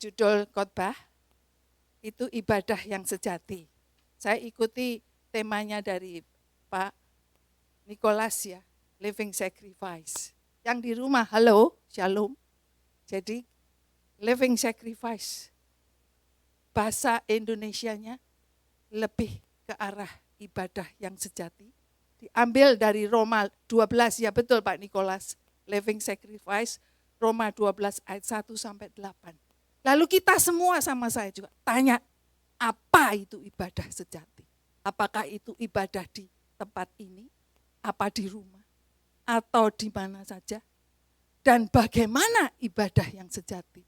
judul khotbah itu ibadah yang sejati. Saya ikuti temanya dari Pak Nicholas ya, living sacrifice. Yang di rumah, halo, shalom. Jadi living sacrifice. Bahasa Indonesianya lebih ke arah ibadah yang sejati. Diambil dari Roma 12, ya betul Pak Nicholas. Living sacrifice, Roma 12 ayat 1 sampai 8. Lalu kita semua sama saya juga tanya, apa itu ibadah sejati? Apakah itu ibadah di tempat ini? Apa di rumah? Atau di mana saja? Dan bagaimana ibadah yang sejati?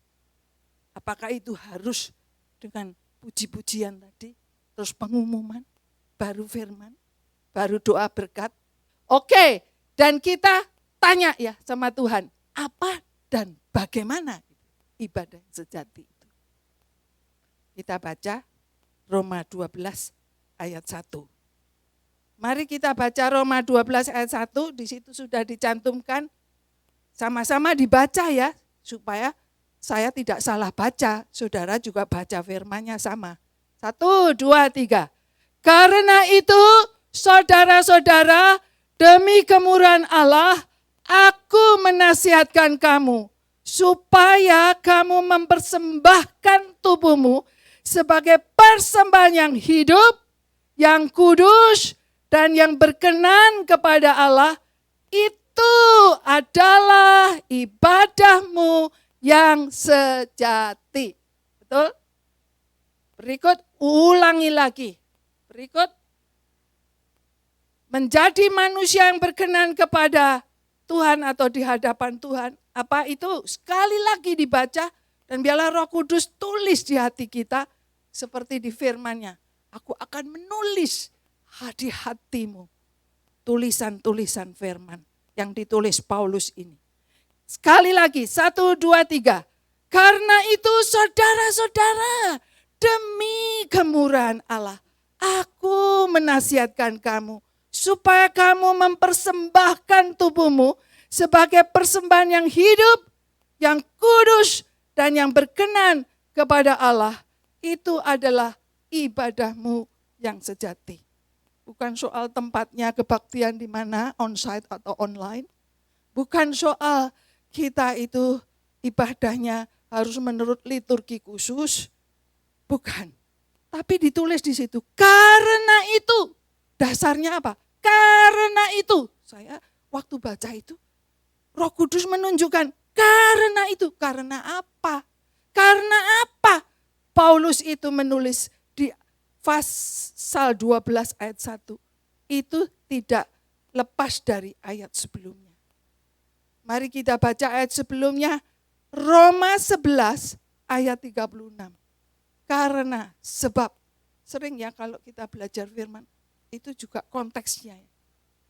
Apakah itu harus dengan puji-pujian tadi, terus pengumuman, baru firman, baru doa berkat? Oke, dan kita tanya ya sama Tuhan, apa dan bagaimana ibadah yang sejati itu? Kita baca Roma 12 ayat 1. Mari kita baca Roma 12 ayat 1, di situ sudah dicantumkan. Sama-sama dibaca ya, supaya saya tidak salah baca, saudara juga baca firman-Nya sama. 1, 2, 3. Karena itu, saudara-saudara, demi kemurahan Allah, aku menasihatkan kamu, supaya kamu mempersembahkan tubuhmu sebagai persembahan yang hidup, yang kudus, dan yang berkenan kepada Allah. Itu adalah ibadahmu yang sejati. Betul? Berikut, ulangi lagi. Berikut, menjadi manusia yang berkenan kepada Tuhan atau di hadapan Tuhan. Apa itu? Sekali lagi dibaca dan biarlah Roh Kudus tulis di hati kita seperti di firman-Nya. Aku akan menulis di hatimu tulisan-tulisan firman yang ditulis Paulus ini. Sekali lagi, 1, 2, 3. Karena itu saudara-saudara, demi kemurahan Allah, aku menasihatkan kamu supaya kamu mempersembahkan tubuhmu sebagai persembahan yang hidup, yang kudus, dan yang berkenan kepada Allah. Itu adalah ibadahmu yang sejati. Bukan soal tempatnya kebaktian di mana, onsite atau online. Bukan soal kita itu ibadahnya harus menurut liturgi khusus. Bukan. Tapi ditulis di situ, karena itu. Dasarnya apa? Karena itu. Saya waktu baca itu, Roh Kudus menunjukkan, karena itu. Karena apa? Karena apa? Paulus itu menulis di pasal 12 ayat 1. Itu tidak lepas dari ayat sebelumnya. Mari kita baca ayat sebelumnya. Roma 11 ayat 36. Karena sebab. Sering ya kalau kita belajar firman. Itu juga konteksnya.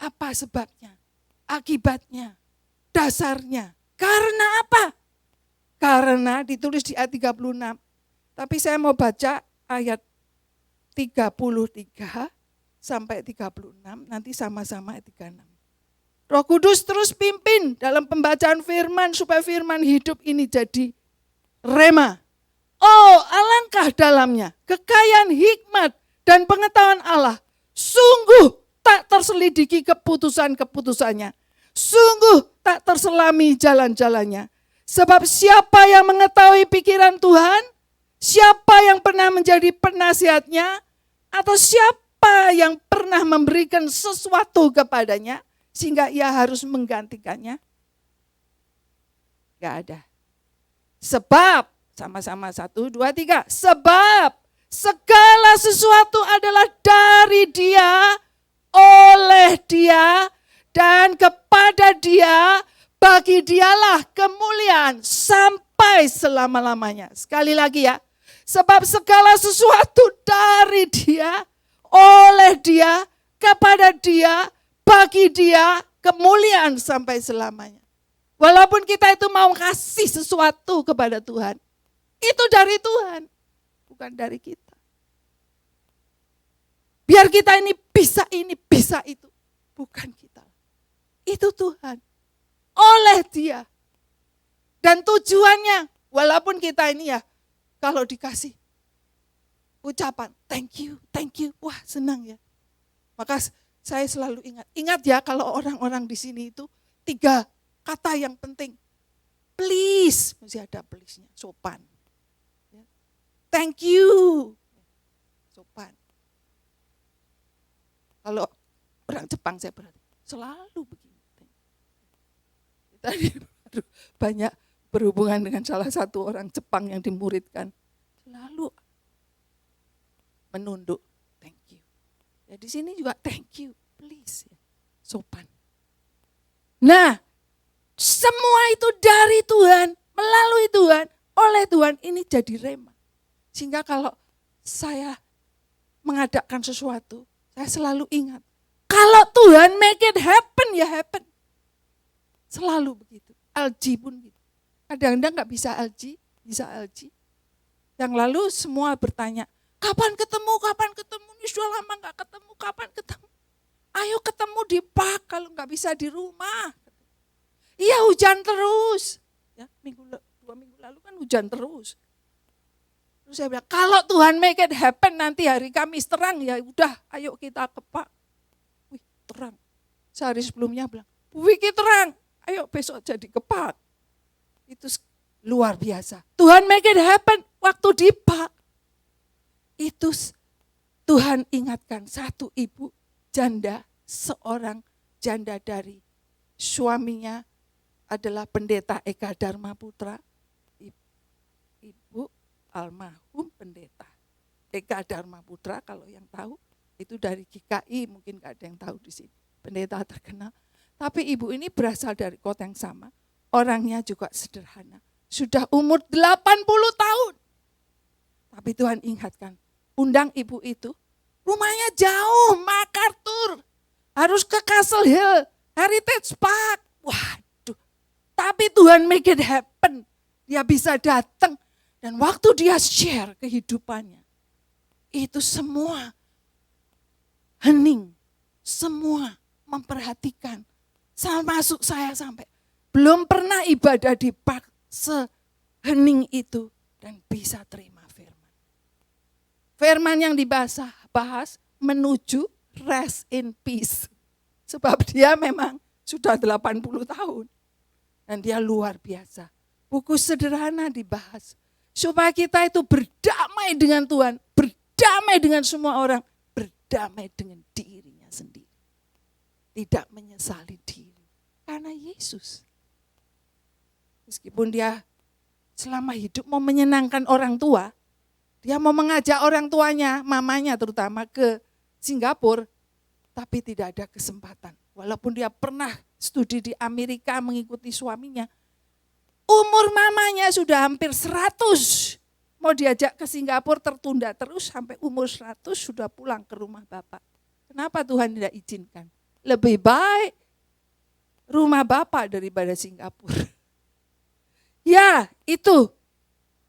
Apa sebabnya? Akibatnya. Dasarnya. Karena apa? Karena ditulis di ayat 36. Tapi saya mau baca ayat 33 sampai 36. Nanti sama-sama ayat 36. Roh Kudus terus pimpin dalam pembacaan firman supaya firman hidup ini jadi rema. Oh, alangkah dalamnya kekayaan hikmat dan pengetahuan Allah. Sungguh tak terselidiki keputusan-keputusannya. Sungguh tak terselami jalan-jalannya. Sebab siapa yang mengetahui pikiran Tuhan? Siapa yang pernah menjadi penasihatnya? Atau siapa yang pernah memberikan sesuatu kepadanya? Sehingga ia harus menggantikannya? Gak ada. Sebab, sama-sama 1, 2, 3. Sebab segala sesuatu adalah dari Dia, oleh Dia, dan kepada Dia, bagi Dialah kemuliaan sampai selama-lamanya. Sekali lagi ya. Sebab segala sesuatu dari Dia, oleh Dia, kepada Dia, bagi Dia kemuliaan sampai selamanya. Walaupun kita itu mau kasih sesuatu kepada Tuhan, itu dari Tuhan, bukan dari kita. Biar kita ini, bisa itu. Bukan kita. Itu Tuhan. Oleh Dia. Dan tujuannya, walaupun kita ini ya, kalau dikasih ucapan thank you, wah senang ya. Maka saya selalu ingat ya kalau orang-orang di sini itu 3 kata yang penting. Please, mesti ada please-nya, sopan. Thank you, sopan. Kalau orang Jepang saya berarti selalu begini. Tadi banyak berhubungan dengan salah satu orang Jepang yang dimuridkan. Selalu menunduk, thank you. Ya di sini juga thank you, please, sopan. Nah, semua itu dari Tuhan, melalui Tuhan, oleh Tuhan, ini jadi rema. Sehingga kalau saya mengadakan sesuatu, saya selalu ingat, kalau Tuhan make it happen, ya happen. Selalu begitu. LG pun gitu. Kadang-kadang gak bisa LG, bisa LG. Yang lalu semua bertanya, kapan ketemu, ini sudah lama gak ketemu, kapan ketemu. Ayo ketemu di park kalau gak bisa di rumah. Iya hujan terus. Ya, 2 minggu lalu kan hujan terus. Terus saya bilang, kalau Tuhan make it happen nanti hari Kamis terang, ya udah ayo kita ke park. Wih terang. Sehari sebelumnya bilang, Wiki terang, ayo besok jadi ke park. Itu luar biasa. Tuhan make it happen waktu di park. Itu Tuhan ingatkan satu ibu janda, seorang janda dari suaminya adalah pendeta Eka Dharma Putra. Ibu almarhum pendeta Eka Dharma Putra, kalau yang tahu itu dari GKI, mungkin gak ada yang tahu di sini. Pendeta terkenal. Tapi ibu ini berasal dari kota yang sama. Orangnya juga sederhana. Sudah umur 80 tahun. Tapi Tuhan ingatkan, undang ibu itu. Rumahnya jauh, MacArthur. Harus ke Castle Hill, Heritage Park. Waduh. Tapi Tuhan make it happen. Dia bisa datang. Dan waktu dia share kehidupannya, itu semua hening. Semua memperhatikan. Masuk saya sampai belum pernah ibadah di park sehening itu dan bisa terima firman. Firman yang bahas menuju rest in peace. Sebab dia memang sudah 80 tahun. Dan dia luar biasa. Buku sederhana dibahas. Supaya kita itu berdamai dengan Tuhan. Berdamai dengan semua orang. Berdamai dengan dirinya sendiri. Tidak menyesali diri. Karena Yesus. Meskipun dia selama hidup mau menyenangkan orang tua, dia mau mengajak orang tuanya, mamanya terutama ke Singapura, tapi tidak ada kesempatan. Walaupun dia pernah studi di Amerika mengikuti suaminya, umur mamanya sudah hampir 100. Mau diajak ke Singapura tertunda terus sampai umur 100 sudah pulang ke rumah bapak. Kenapa Tuhan tidak izinkan? Lebih baik rumah bapak daripada Singapura. Ya, itu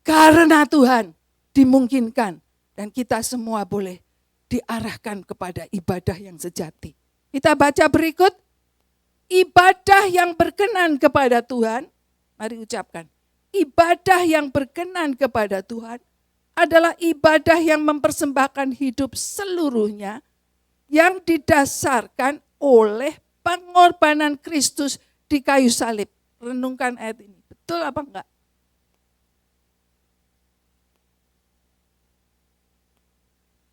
karena Tuhan dimungkinkan dan kita semua boleh diarahkan kepada ibadah yang sejati. Kita baca berikut, ibadah yang berkenan kepada Tuhan. Mari ucapkan, ibadah yang berkenan kepada Tuhan adalah ibadah yang mempersembahkan hidup seluruhnya yang didasarkan oleh pengorbanan Kristus di kayu salib. Renungkan ayat ini. Betul apa enggak?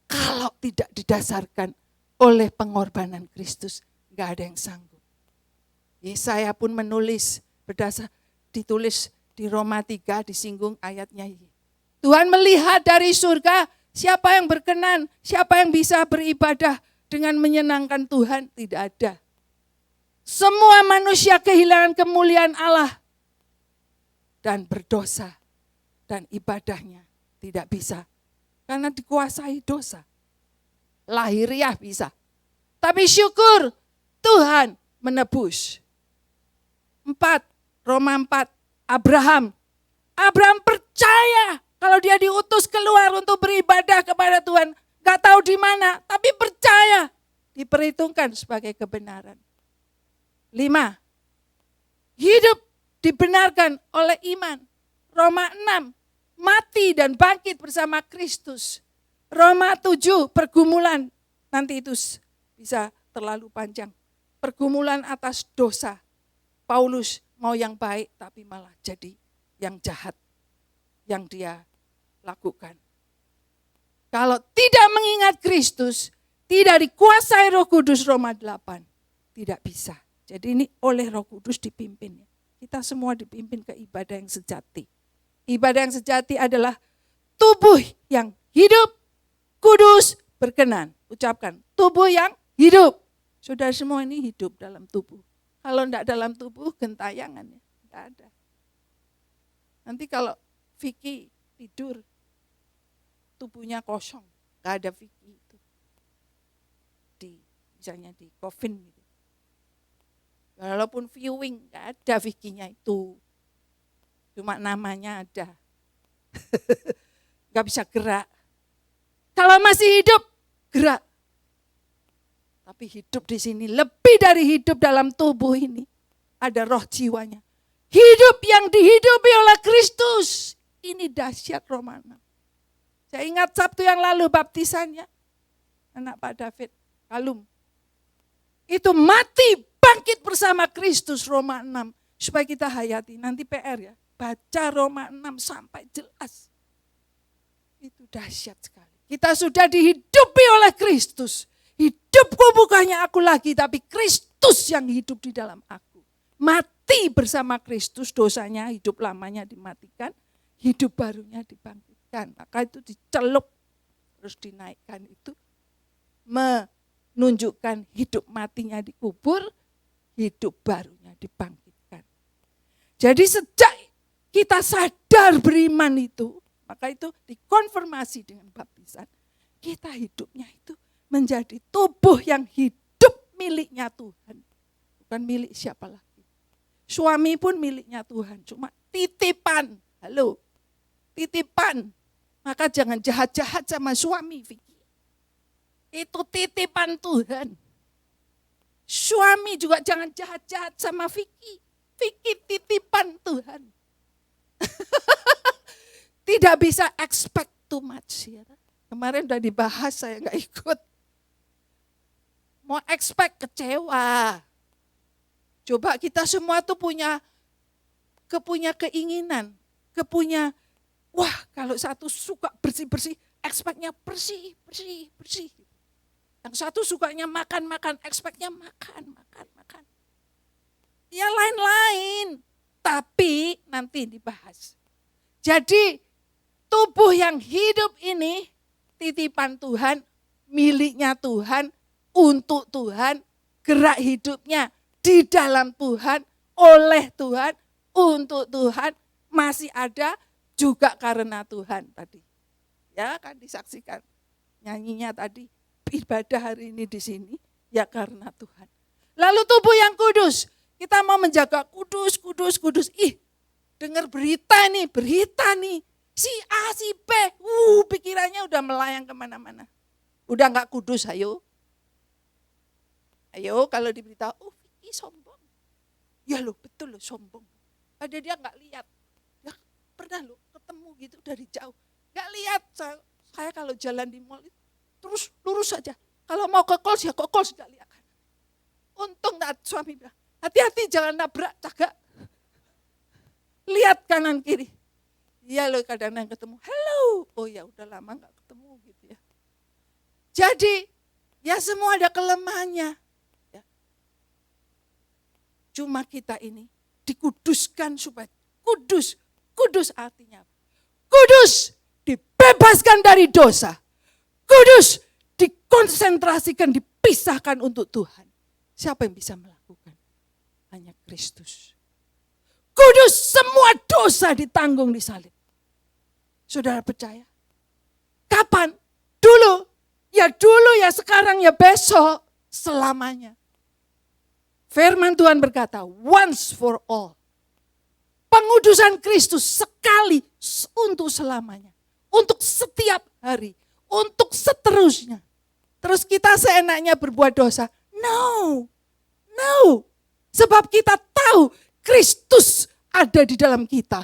Kalau tidak didasarkan oleh pengorbanan Kristus, enggak ada yang sanggup. Yesaya pun menulis, ditulis di Roma 3, disinggung ayatnya ini. Tuhan melihat dari surga, siapa yang berkenan, siapa yang bisa beribadah dengan menyenangkan Tuhan, tidak ada. Semua manusia kehilangan kemuliaan Allah dan berdosa dan ibadahnya tidak bisa karena dikuasai dosa. Lahiriah bisa. Tapi syukur Tuhan menebus. 4, Roma 4, Abraham percaya kalau dia diutus keluar untuk beribadah kepada Tuhan. Gak tahu di mana, tapi percaya. Diperhitungkan sebagai kebenaran. 5, hidup dibenarkan oleh iman. Roma 6, mati dan bangkit bersama Kristus. Roma 7, pergumulan. Nanti itu bisa terlalu panjang. Pergumulan atas dosa. Paulus mau yang baik tapi malah jadi yang jahat yang dia lakukan. Kalau tidak mengingat Kristus, tidak dikuasai Roh Kudus, Roma 8, tidak bisa. Jadi ini oleh Roh Kudus dipimpin. Kita semua dipimpin ke ibadah yang sejati. Ibadah yang sejati adalah tubuh yang hidup, kudus, berkenan. Ucapkan, tubuh yang hidup. Saudara semua ini hidup dalam tubuh. Kalau tidak dalam tubuh, gentayangan ya, tidak ada. Nanti kalau Vicky tidur, tubuhnya kosong, tidak ada Vicky itu. Misalnya di coffin gitu. Walaupun viewing, tidak ada Vicky-nya itu. Cuma namanya ada. Gak bisa gerak. Kalau masih hidup, gerak. Tapi hidup di sini lebih dari hidup dalam tubuh ini. Ada roh jiwanya. Hidup yang dihidupi oleh Kristus. Ini dahsyat Roma 6. Saya ingat Sabtu yang lalu baptisannya. Anak Pak David, Kalum. Itu mati bangkit bersama Kristus Roma 6. Supaya kita hayati. Nanti PR ya. Baca Roma 6 sampai jelas. Itu dahsyat sekali. Kita sudah dihidupi oleh Kristus. Hidupku bukannya aku lagi, tapi Kristus yang hidup di dalam aku. Mati bersama Kristus, dosanya hidup lamanya dimatikan, hidup barunya dibangkitkan. Maka itu diceluk, terus dinaikkan itu. Menunjukkan hidup matinya dikubur, hidup barunya dibangkitkan. Jadi sejak kita sadar beriman itu, maka itu dikonfirmasi dengan baptisan. Kita hidupnya itu menjadi tubuh yang hidup miliknya Tuhan. Bukan milik siapa lagi. Suami pun miliknya Tuhan. Cuma titipan. Halo. Titipan. Maka jangan jahat-jahat sama suami, Vicky. Itu titipan Tuhan. Suami juga jangan jahat-jahat sama Vicky. Vicky titipan Tuhan. Tidak bisa expect too much. Ya. Kemarin udah dibahas, saya gak ikut. Mau expect kecewa. Coba kita semua tuh punya keinginan. Wah kalau satu suka bersih-bersih, expectnya bersih. Yang satu sukanya makan, expectnya makan. Ya lain-lain. Tapi nanti dibahas. Jadi tubuh yang hidup ini titipan Tuhan, miliknya Tuhan, untuk Tuhan, gerak hidupnya di dalam Tuhan, oleh Tuhan, untuk Tuhan, masih ada juga karena Tuhan tadi. Ya kan disaksikan nyanyinya tadi, ibadah hari ini di sini ya karena Tuhan. Lalu tubuh yang kudus, kita mau menjaga kudus. Dengar berita nih, si A, si B, pikirannya udah melayang kemana-mana. Udah gak kudus, ayo kalau diberitahu, Vicky sombong. Ya lo betul lo sombong. Padahal dia gak lihat. Ya pernah lo ketemu gitu dari jauh. Gak lihat, saya kalau jalan di mall terus lurus saja. Kalau mau ke Kols ya ke Kols gak lihat kan. Untung gak suami bilang, hati-hati jangan nabrak, cagak. Lihat kanan kiri. Iya loh kadang-kadang ketemu, hello. Oh ya udah lama gak ketemu gitu ya. Jadi ya semua ada kelemahannya. Ya. Cuma kita ini dikuduskan supaya kudus. Kudus artinya apa? Kudus dibebaskan dari dosa. Kudus dikonsentrasikan, dipisahkan untuk Tuhan. Siapa yang bisa melakukan? Hanya Kristus. Kudus semua dosa ditanggung di salib. Saudara percaya? Kapan? Dulu. Ya dulu, ya sekarang, ya besok. Selamanya. Firman Tuhan berkata, once for all. Pengudusan Kristus sekali untuk selamanya. Untuk setiap hari. Untuk seterusnya. Terus kita seenaknya berbuat dosa. No. Sebab kita tahu Kristus ada di dalam kita.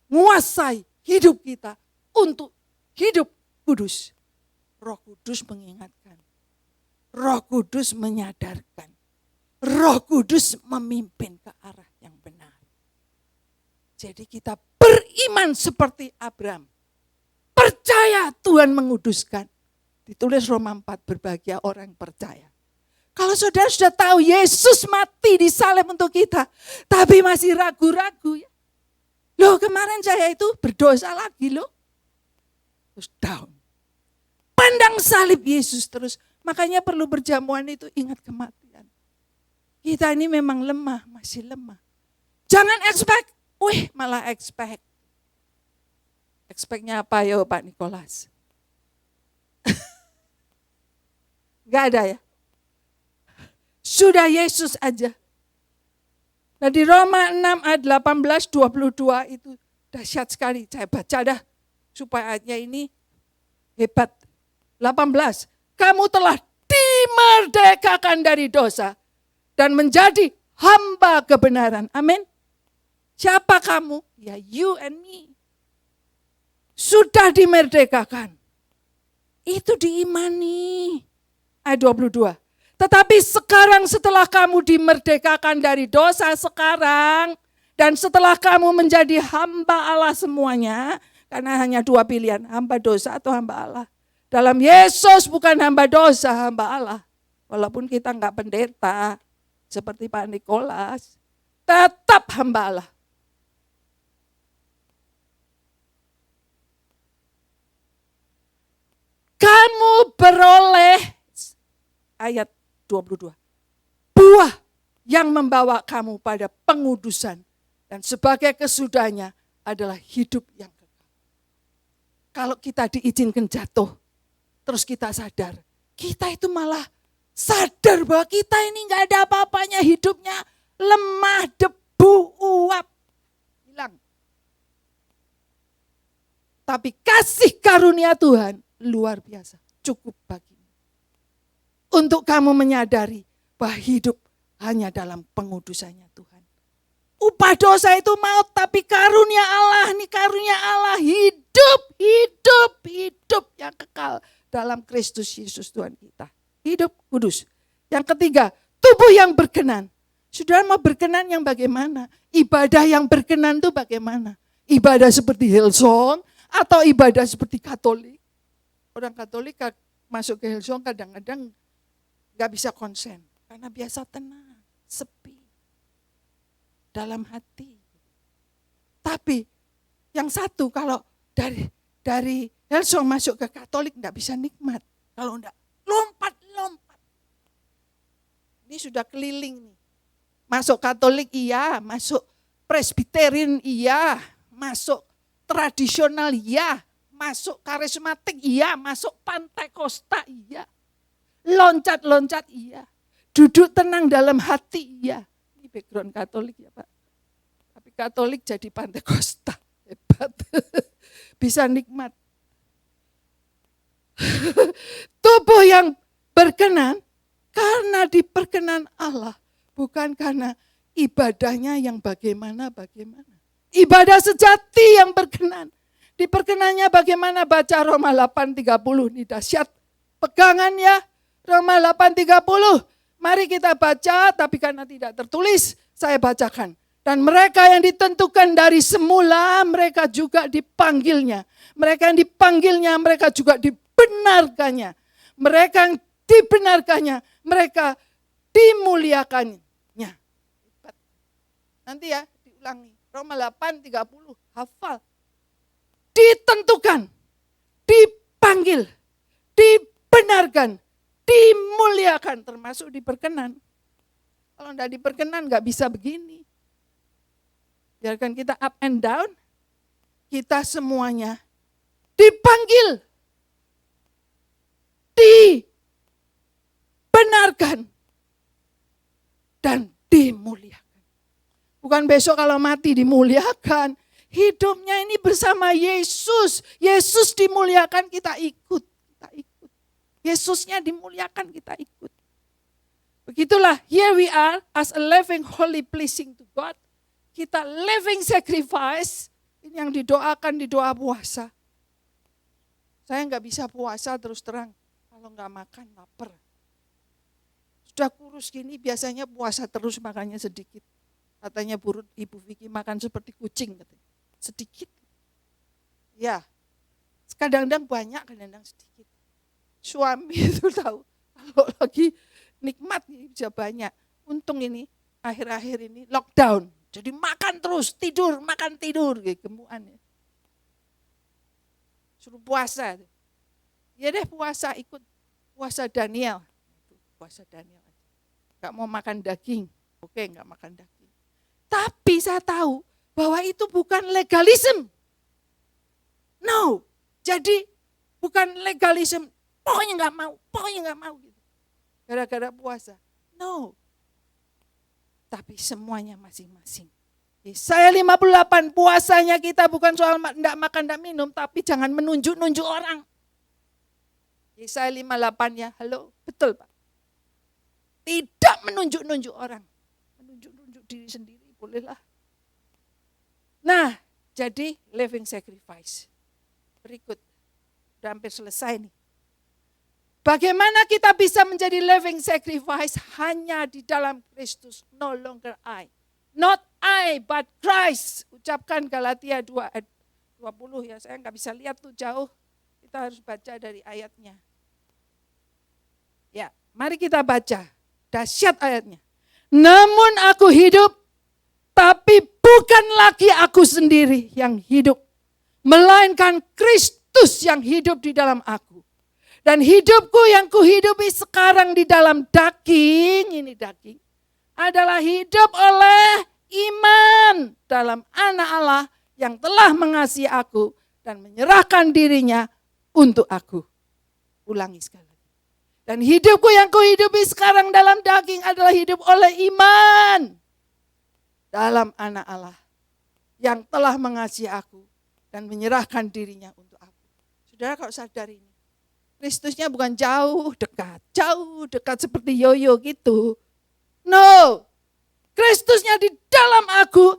menguasai hidup kita untuk hidup kudus. Roh Kudus mengingatkan. Roh Kudus menyadarkan. Roh Kudus memimpin ke arah yang benar. Jadi kita beriman seperti Abraham. Percaya Tuhan menguduskan. Ditulis Roma 4, berbahagia orang percaya. Kalau saudara sudah tahu Yesus mati di salib untuk kita, tapi masih ragu-ragu ya. Loh kemarin saya itu berdosa lagi loh. Terus down. Pandang salib Yesus terus. Makanya perlu berjamuan itu ingat kematian. Kita ini memang lemah, masih lemah. Jangan expect, malah expect. Expect-nya apa ya Pak Nikolas? Gak ada ya? Sudah Yesus aja. Nah di Roma 6 ayat 18-22 itu dahsyat sekali. Saya baca dah supaya ayatnya ini hebat. 18. Kamu telah dimerdekakan dari dosa dan menjadi hamba kebenaran. Amin. Siapa kamu? Ya you and me. Sudah dimerdekakan. Itu diimani. Ayat 22. Tetapi sekarang setelah kamu dimerdekakan dari dosa sekarang, dan setelah kamu menjadi hamba Allah semuanya, karena hanya dua pilihan, hamba dosa atau hamba Allah. Dalam Yesus bukan hamba dosa, hamba Allah. Walaupun kita enggak pendeta, seperti Pak Nikolas, tetap hamba Allah. Kamu beroleh, ayat 22. Buah yang membawa kamu pada pengudusan. Dan sebagai kesudahnya adalah hidup yang kekal. Kalau kita diizinkan jatuh, terus kita sadar. Kita itu malah sadar bahwa kita ini gak ada apa-apanya. Hidupnya lemah, debu, uap. Hilang. Tapi kasih karunia Tuhan luar biasa. Cukup bagi. Untuk kamu menyadari bahwa hidup hanya dalam pengudusannya Tuhan. Upah dosa itu maut, tapi karunia Allah, nih karunia Allah hidup yang kekal dalam Kristus Yesus Tuhan kita. Hidup kudus. Yang ketiga, tubuh yang berkenan. Saudara mau berkenan yang bagaimana? Ibadah yang berkenan itu bagaimana? Ibadah seperti Hillsong atau ibadah seperti Katolik? Orang Katolik masuk ke Hillsong kadang-kadang gak bisa konsen, karena biasa tenang, sepi, dalam hati. Tapi yang satu kalau dari Hillsong masuk ke Katolik gak bisa nikmat. Kalau enggak, lompat. Ini sudah keliling nih. Masuk Katolik iya, masuk Presbyterian iya, masuk tradisional iya, masuk karismatik iya, masuk Pantekosta iya. Loncat-loncat iya. Duduk tenang dalam hati iya. Ini background Katolik ya Pak. Tapi Katolik jadi Pantekosta. Hebat. Bisa nikmat. Tubuh yang berkenan karena diperkenan Allah. Bukan karena ibadahnya yang bagaimana. Ibadah sejati yang berkenan. Diperkenannya bagaimana? Baca Roma 8:30. Ini dahsyat. Pegangan ya. Roma 8:30, mari kita baca, tapi karena tidak tertulis, saya bacakan. Dan mereka yang ditentukan dari semula, mereka juga dipanggilnya. Mereka yang dipanggilnya, mereka juga dibenarkannya. Mereka yang dibenarkannya, mereka dimuliakannya. Nanti ya, diulangi. Roma 8:30, hafal. Ditentukan, dipanggil, dibenarkan, dimuliakan, termasuk diperkenan. Kalau tidak diperkenan nggak bisa begini. Biarkan kita up and down, kita semuanya dipanggil, dibenarkan, dan dimuliakan. Bukan besok kalau mati dimuliakan. Hidupnya ini bersama Yesus. Yesus dimuliakan, kita ikut. Yesusnya dimuliakan, kita ikut. Begitulah, here we are as a living, holy, pleasing to God. Kita living sacrifice, Ini yang didoakan di doa puasa. Saya nggak bisa puasa terus terang kalau nggak makan lapar. Sudah kurus gini biasanya puasa terus makannya sedikit. Katanya Ibu Vicky makan seperti kucing katanya. Sedikit. Ya, kadang-kadang banyak, kadang-kadang sedikit. Suami itu tahu kalau lagi nikmat bisa banyak. Untung ini akhir-akhir ini lockdown. Jadi makan terus, tidur, makan tidur, kayak gemukan ya. Suruh puasa. Ya deh puasa, ikut puasa Daniel. Puasa Daniel aja. Gak mau makan daging. Oke, gak makan daging. Tapi saya tahu bahwa itu bukan legalisme. No. Jadi bukan legalisme. Pokoknya gak mau. Gitu. Gara-gara puasa. No. Tapi semuanya masing-masing. Yesaya 58, puasanya kita bukan soal enggak makan, enggak minum, tapi jangan menunjuk-nunjuk orang. Yesaya 58 ya, halo, betul Pak. Tidak menunjuk-nunjuk orang. Menunjuk-nunjuk diri sendiri, bolehlah. Nah, jadi living sacrifice. Berikut, udah hampir selesai nih. Bagaimana kita bisa menjadi living sacrifice hanya di dalam Kristus, no longer I. Not I, but Christ. Ucapkan Galatia 2 ayat 20 ya, saya nggak bisa lihat tuh jauh. Kita harus baca dari ayatnya. Ya, mari kita baca. Dahsyat ayatnya. Namun aku hidup, tapi bukan lagi aku sendiri yang hidup. Melainkan Kristus yang hidup di dalam aku. Dan hidupku yang kuhidupi sekarang di dalam daging, ini daging, adalah hidup oleh iman dalam anak Allah yang telah mengasihi aku dan menyerahkan dirinya untuk aku. Ulangi sekali lagi. Dan hidupku yang kuhidupi sekarang dalam daging adalah hidup oleh iman dalam anak Allah yang telah mengasihi aku dan menyerahkan dirinya untuk aku. Saudara kalau sadar ini, Kristusnya bukan jauh dekat seperti yoyo gitu. No, Kristusnya di dalam aku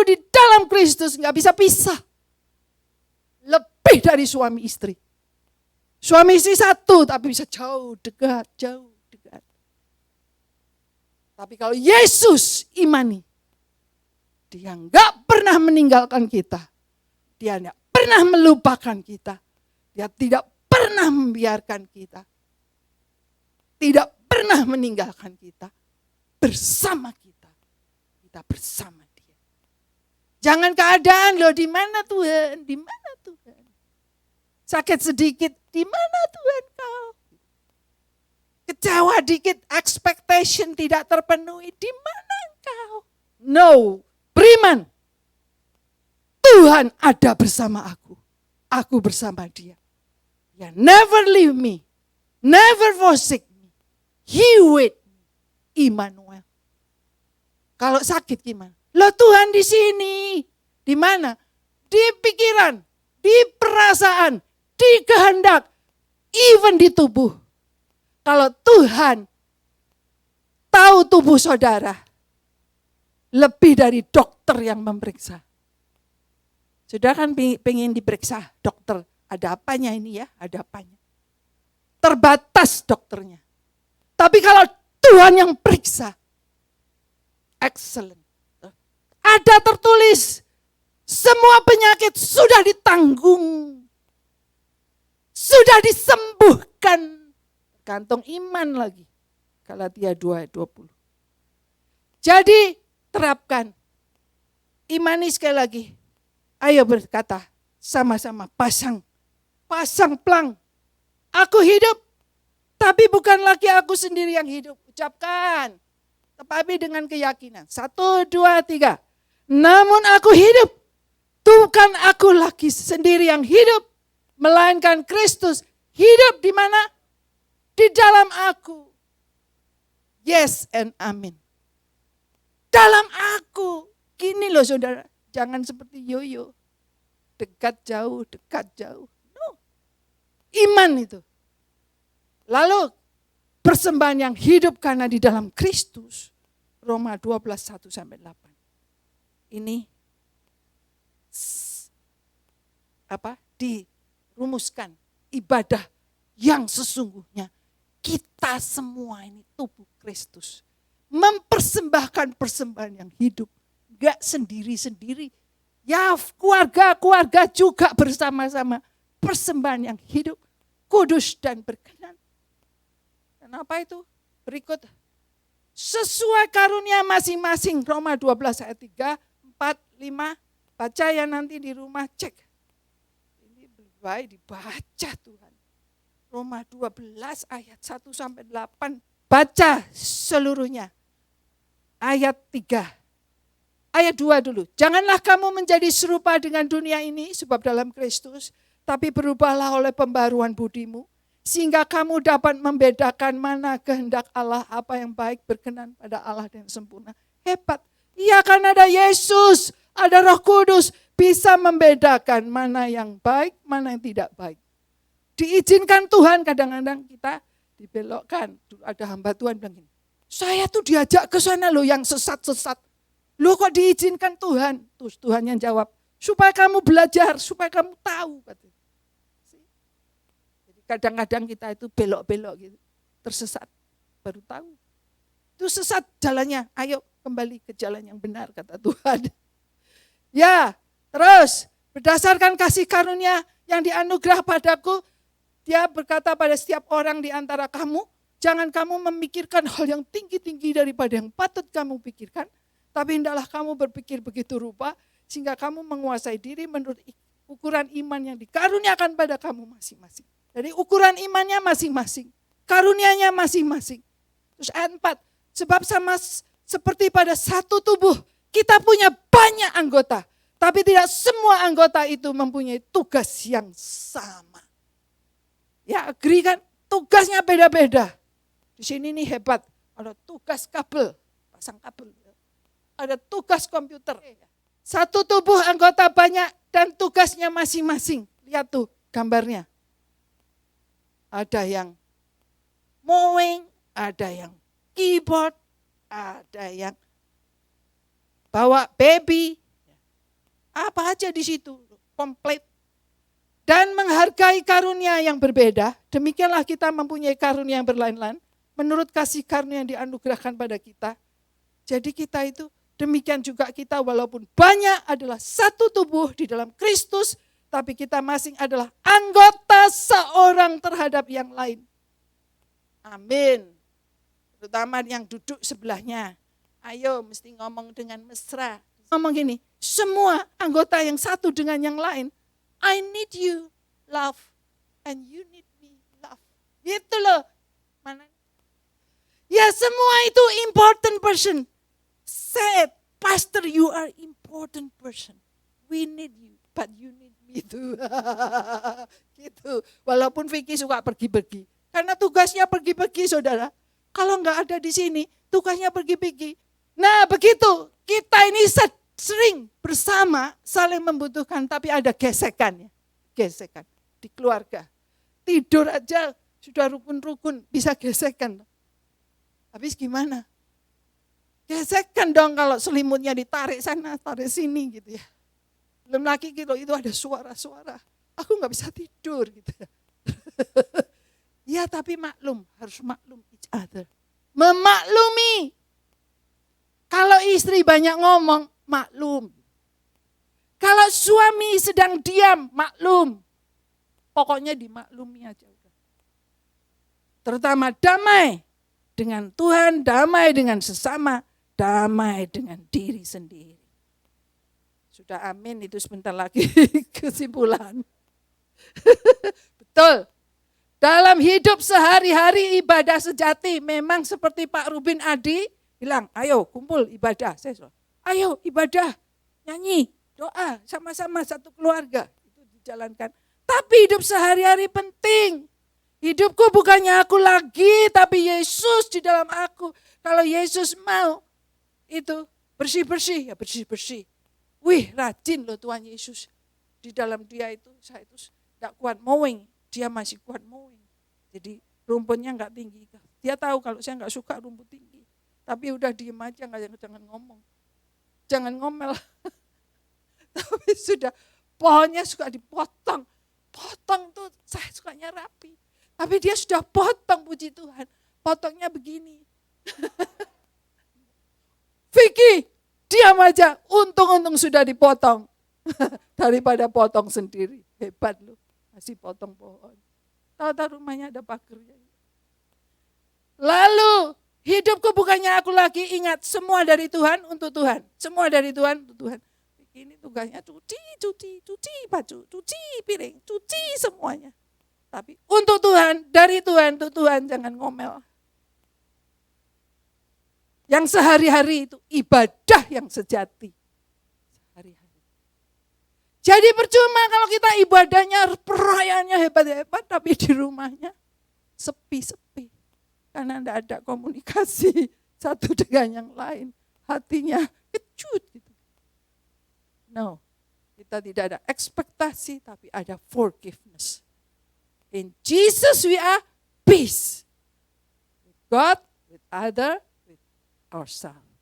di dalam Kristus, nggak bisa pisah. Lebih dari suami istri. Suami istri satu, tapi bisa jauh dekat. Tapi kalau Yesus imani, dia nggak pernah meninggalkan kita. Dia nggak pernah melupakan kita. Dia tidak pernah membiarkan kita. Tidak pernah meninggalkan kita. Bersama kita. Kita bersama dia. Jangan keadaan loh, di mana Tuhan? Di mana Tuhan? Sakit sedikit, di mana Tuhan kau? Kecewa dikit, expectation tidak terpenuhi, di mana engkau? No, beriman. Tuhan ada bersama aku. Aku bersama dia. Dia never leave me, never forsake me. He with me, Immanuel. Kalau sakit gimana? Loh Tuhan di sini. Di mana? Di pikiran, di perasaan, di kehendak, even di tubuh. Kalau Tuhan tahu tubuh saudara, lebih dari dokter yang memeriksa. Saudara kan pengen diperiksa dokter. Ada apanya ini ya? Ada apanya? Terbatas dokternya. Tapi kalau Tuhan yang periksa, excellent. Ada tertulis, semua penyakit sudah ditanggung. Sudah disembuhkan. Tergantung iman lagi. Galatia 2 ayat 20. Jadi terapkan. Imani sekali lagi. Ayo berkata, sama-sama pasang pelang. Aku hidup, tapi bukan lagi aku sendiri yang hidup. Ucapkan. Tapi dengan keyakinan. 1, 2, 3. Namun aku hidup. Bukan aku lagi sendiri yang hidup. Melainkan Kristus hidup di mana? Di dalam aku. Yes and amin. Dalam aku. Gini loh saudara. Jangan seperti yoyo. Dekat jauh. No. Iman itu. Lalu persembahan yang hidup karena di dalam Kristus. Roma 12, 1-8. Ini dirumuskan ibadah yang sesungguhnya. Kita semua ini tubuh Kristus. Mempersembahkan persembahan yang hidup. Gak sendiri-sendiri. Ya keluarga-keluarga juga bersama-sama. Persembahan yang hidup, kudus dan berkenan. Kenapa itu? Berikut. Sesuai karunia masing-masing. Roma 12 ayat 3, 4, 5. Baca ya nanti di rumah, cek. Ini lebih baik dibaca Tuhan. Roma 12 ayat 1 sampai 8. Baca seluruhnya. Ayat 3. Ayat 2 dulu. Janganlah kamu menjadi serupa dengan dunia ini, sebab dalam Kristus, tapi berubahlah oleh pembaruan budimu, sehingga kamu dapat membedakan mana kehendak Allah, apa yang baik, berkenan pada Allah dan sempurna. Hebat. Iya, kan ada Yesus, ada Roh Kudus, bisa membedakan mana yang baik, mana yang tidak baik. Diizinkan Tuhan, kadang-kadang kita dibelokkan. Dulu ada hamba Tuhan bilang gini, saya tuh diajak ke sana loh yang sesat-sesat. Loh kok diizinkan Tuhan? Terus Tuhan yang jawab, supaya kamu belajar, supaya kamu tahu. Jadi kadang-kadang kita itu belok-belok gitu, tersesat, baru tahu. Itu sesat jalannya, ayo kembali ke jalan yang benar, kata Tuhan. Ya, terus berdasarkan kasih karunia yang dianugerah padaku, dia berkata pada setiap orang di antara kamu, jangan kamu memikirkan hal yang tinggi-tinggi daripada yang patut kamu pikirkan, tapi hendaklah kamu berpikir begitu rupa, sehingga kamu menguasai diri menurut ukuran iman yang dikaruniakan pada kamu masing-masing. Jadi ukuran imannya masing-masing, karunianya masing-masing. Terus ayat 4, sebab sama seperti pada satu tubuh, kita punya banyak anggota, tapi tidak semua anggota itu mempunyai tugas yang sama. Ya, agree kan? Tugasnya beda-beda. Di sini nih hebat. Ada tugas kabel, pasang kabel. Ada tugas komputer. Satu tubuh anggota banyak dan tugasnya masing-masing. Lihat tuh gambarnya. Ada yang mowing, ada yang keyboard, ada yang bawa baby. Apa aja di situ, komplit. Dan menghargai karunia yang berbeda, demikianlah kita mempunyai karunia yang berlain-lain, menurut kasih karunia yang dianugerahkan pada kita. Jadi kita itu, demikian juga kita walaupun banyak adalah satu tubuh di dalam Kristus, tapi kita masing adalah anggota seorang terhadap yang lain. Amin. Terutama yang duduk sebelahnya. Ayo mesti ngomong dengan mesra. Ngomong gini, semua anggota yang satu dengan yang lain, I need you, love, and you need me, love. Gitu loh. Mana? Ya semua itu important person. Say, Pastor, you are important person. We need you, but you need me too. Gitu. Walaupun Vicky suka pergi-pergi. Karena tugasnya pergi-pergi, saudara. Kalau nggak ada di sini, tugasnya pergi-pergi. Nah begitu, kita ini sering bersama saling membutuhkan, tapi ada gesekan ya. Gesekan di keluarga. Tidur aja sudah rukun-rukun bisa gesekan. Habis gimana? Gesekan dong kalau selimutnya ditarik sana, tarik sini gitu ya. Belum lagi gitu, itu ada suara-suara. Aku nggak bisa tidur gitu ya. Ya tapi maklum, harus maklum each other. Memaklumi. Kalau istri banyak ngomong, maklum. Kalau suami sedang diam, maklum. Pokoknya dimaklumi aja. Terutama damai dengan Tuhan, damai dengan sesama, damai dengan diri sendiri. Sudah amin, itu sebentar lagi kesimpulan. Betul. Dalam hidup sehari-hari ibadah sejati, memang seperti Pak Rubin Adi bilang, ayo kumpul ibadah. Saya ayo ibadah, nyanyi, doa, sama-sama satu keluarga. Itu dijalankan. Tapi hidup sehari-hari penting. Hidupku bukannya aku lagi, tapi Yesus di dalam aku. Kalau Yesus mau, itu bersih-bersih, ya bersih-bersih. Wih, rajin loh Tuhan Yesus. Di dalam dia itu, saya itu tidak kuat mowing. Dia masih kuat mowing. Jadi rumputnya enggak tinggi. Dia tahu kalau saya enggak suka rumput tinggi. Tapi udah diem aja, jangan ngomong. Jangan ngomel. Tapi sudah pohonnya suka dipotong. potong tuh, saya sukanya rapi. Tapi dia sudah potong, puji Tuhan. Potongnya begini. Vicky, diam aja. Untung-untung sudah dipotong. Daripada potong sendiri. Hebat loh, masih potong pohon. Tahu-tahu rumahnya ada pagernya. Lalu, hidupku bukannya aku lagi ingat semua dari Tuhan untuk Tuhan. Semua dari Tuhan untuk Tuhan. Ini tugasnya cuci baju, cuci piring, cuci semuanya. Tapi untuk Tuhan, dari Tuhan, untuk Tuhan, jangan ngomel. Yang sehari-hari itu ibadah yang sejati. Sehari-hari. Jadi percuma kalau kita ibadahnya, perayaannya hebat-hebat, tapi di rumahnya sepi-sepi. Karena tidak ada komunikasi satu dengan yang lain. Hatinya kecut gitu. No, kita tidak ada ekspektasi, tapi ada forgiveness. In Jesus we are peace. With God, with other, with ourselves.